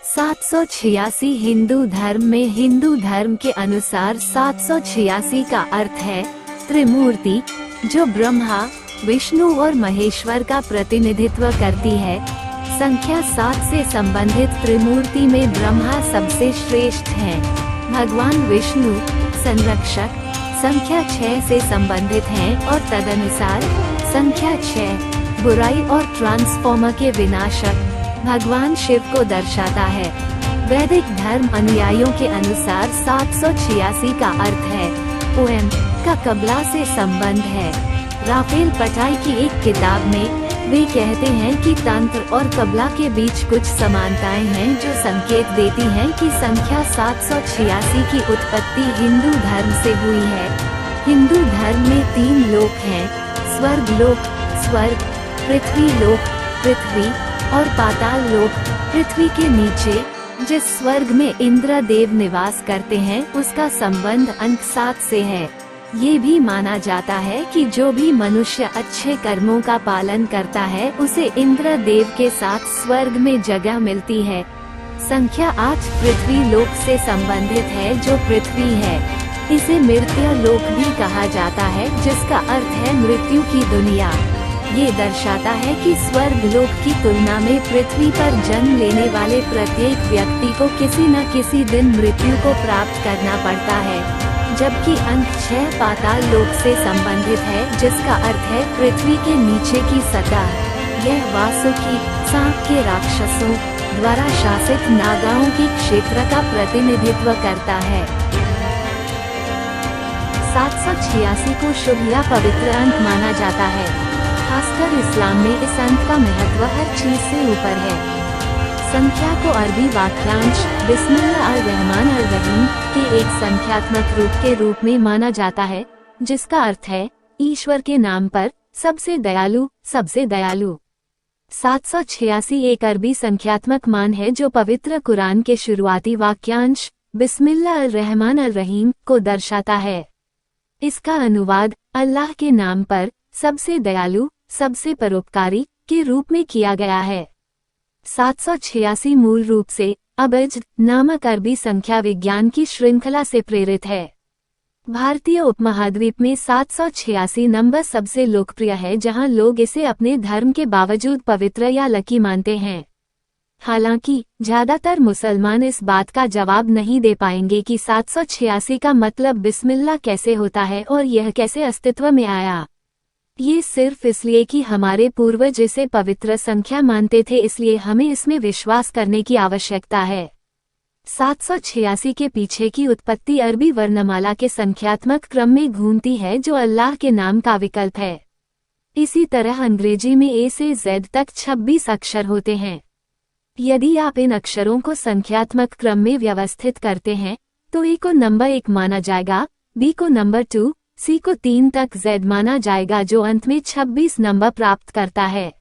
786 हिंदू धर्म में हिंदू धर्म के अनुसार 786 का अर्थ है त्रिमूर्ति, जो ब्रह्मा, विष्णु और महेश्वर का प्रतिनिधित्व करती है। संख्या 7 से संबंधित त्रिमूर्ति में ब्रह्मा सबसे श्रेष्ठ हैं। भगवान विष्णु संरक्षक संख्या 6 से संबंधित हैं और तदनुसार संख्या 6 बुराई और ट्रांसफॉर्मर के विनाशक भगवान शिव को दर्शाता है। वैदिक धर्म अनुयायियों के अनुसार 786 का अर्थ है ओएम का कबला से संबंध है। राफेल पटाई की एक किताब में वे कहते हैं कि तंत्र और कबला के बीच कुछ समानताएं हैं जो संकेत देती हैं कि संख्या 786 की उत्पत्ति हिंदू धर्म से हुई है। हिंदू धर्म में 3 लोक हैं, स्वर्ग लोक, स्वर्ग, पृथ्वी लोक, पृथ्वी और पाताल लोक। पृथ्वी के नीचे जिस स्वर्ग में इंद्र देव निवास करते हैं उसका संबंध अंक 7 से है। ये भी माना जाता है कि जो भी मनुष्य अच्छे कर्मों का पालन करता है उसे इंद्र देव के साथ स्वर्ग में जगह मिलती है। संख्या 8 पृथ्वी लोक से संबंधित है जो पृथ्वी है। इसे मृत्यु लोक भी कहा जाता है जिसका अर्थ है मृत्यु की दुनिया। ये दर्शाता है कि स्वर्ग लोक की तुलना में पृथ्वी पर जन्म लेने वाले प्रत्येक व्यक्ति को किसी न किसी दिन मृत्यु को प्राप्त करना पड़ता है। जबकि अंक 6 पाताल लोक से संबंधित है जिसका अर्थ है पृथ्वी के नीचे की सतह। यह वासुकी सांप के राक्षसों द्वारा शासित नागाओं के क्षेत्र का प्रतिनिधित्व करता है। 786 को शुभ या पवित्र अंक माना जाता है। खासकर इस्लाम में इस अंक का महत्व हर चीज से ऊपर है। संख्या को अरबी वाक्यांश बिस्मिल्लाहिर्रहमानिर्रहीम के एक संख्यात्मक रूप के रूप में माना जाता है, जिसका अर्थ है ईश्वर के नाम पर सबसे दयालु, सबसे दयालु। 786 एक अरबी संख्यात्मक मान है जो पवित्र कुरान के शुरुआती वाक्यांश बिस्मिल्लाहिर्रहमानिर्रहीम को दर्शाता है। इसका अनुवाद अल्लाह के नाम पर सबसे दयालु, सबसे परोपकारी के रूप में किया गया है। 786 मूल रूप से अबजद नामक अरबी संख्या विज्ञान की श्रृंखला से प्रेरित है। भारतीय उपमहाद्वीप में 786 नंबर सबसे लोकप्रिय है, जहां लोग इसे अपने धर्म के बावजूद पवित्र या लकी मानते हैं। हालांकि ज्यादातर मुसलमान इस बात का जवाब नहीं दे पाएंगे कि 786 का मतलब बिस्मिल्लाह कैसे होता है और यह कैसे अस्तित्व में आया। ये सिर्फ इसलिए कि हमारे पूर्वज इसे पवित्र संख्या मानते थे, इसलिए हमें इसमें विश्वास करने की आवश्यकता है। 786 के पीछे की उत्पत्ति अरबी वर्णमाला के संख्यात्मक क्रम में घूमती है जो अल्लाह के नाम का विकल्प है। इसी तरह अंग्रेजी में ए से जेड तक 26 अक्षर होते हैं। यदि आप इन अक्षरों को संख्यात्मक क्रम में व्यवस्थित करते हैं तो ए को नंबर 1 माना जाएगा, बी को नंबर 2, सी को 3 तक जेड माना जाएगा जो अंत में 26 नंबर प्राप्त करता है।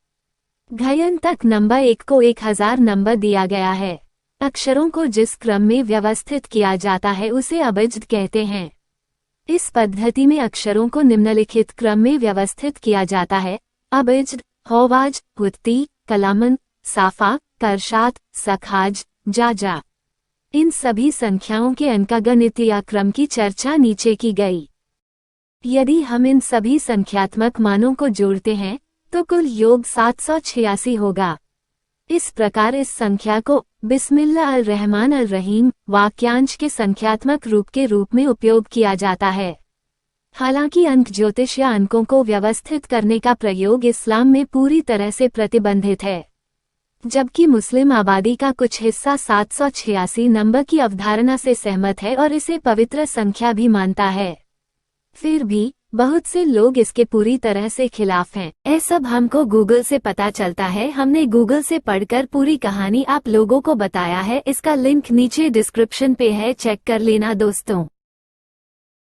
घयन तक नंबर 1 को 1000 नंबर दिया गया है। अक्षरों को जिस क्रम में व्यवस्थित किया जाता है उसे अबजद कहते हैं। इस पद्धति में अक्षरों को निम्नलिखित क्रम में व्यवस्थित किया जाता है: अबजद, हौवाज, हुत्ती, कलामन, साफा, करशात, सखाज, जाजा। इन सभी संख्याओं के अंकगणितीय क्रम की चर्चा नीचे की गई। यदि हम इन सभी संख्यात्मक मानों को जोड़ते हैं तो कुल योग 786 होगा। इस प्रकार इस संख्या को बिस्मिल्लाहिर्रहमानिर्रहीम वाक्यांश के संख्यात्मक रूप के रूप में उपयोग किया जाता है। हालांकि अंक ज्योतिष या अंकों को व्यवस्थित करने का प्रयोग इस्लाम में पूरी तरह से प्रतिबंधित है, जबकि मुस्लिम आबादी का कुछ हिस्सा 786 नंबर की अवधारणा से सहमत है और इसे पवित्र संख्या भी मानता है। फिर भी बहुत से लोग इसके पूरी तरह से खिलाफ हैं। यह सब हमको गूगल से पता चलता है। हमने गूगल से पढ़कर पूरी कहानी आप लोगों को बताया है। इसका लिंक नीचे डिस्क्रिप्शन पे है, चेक कर लेना दोस्तों।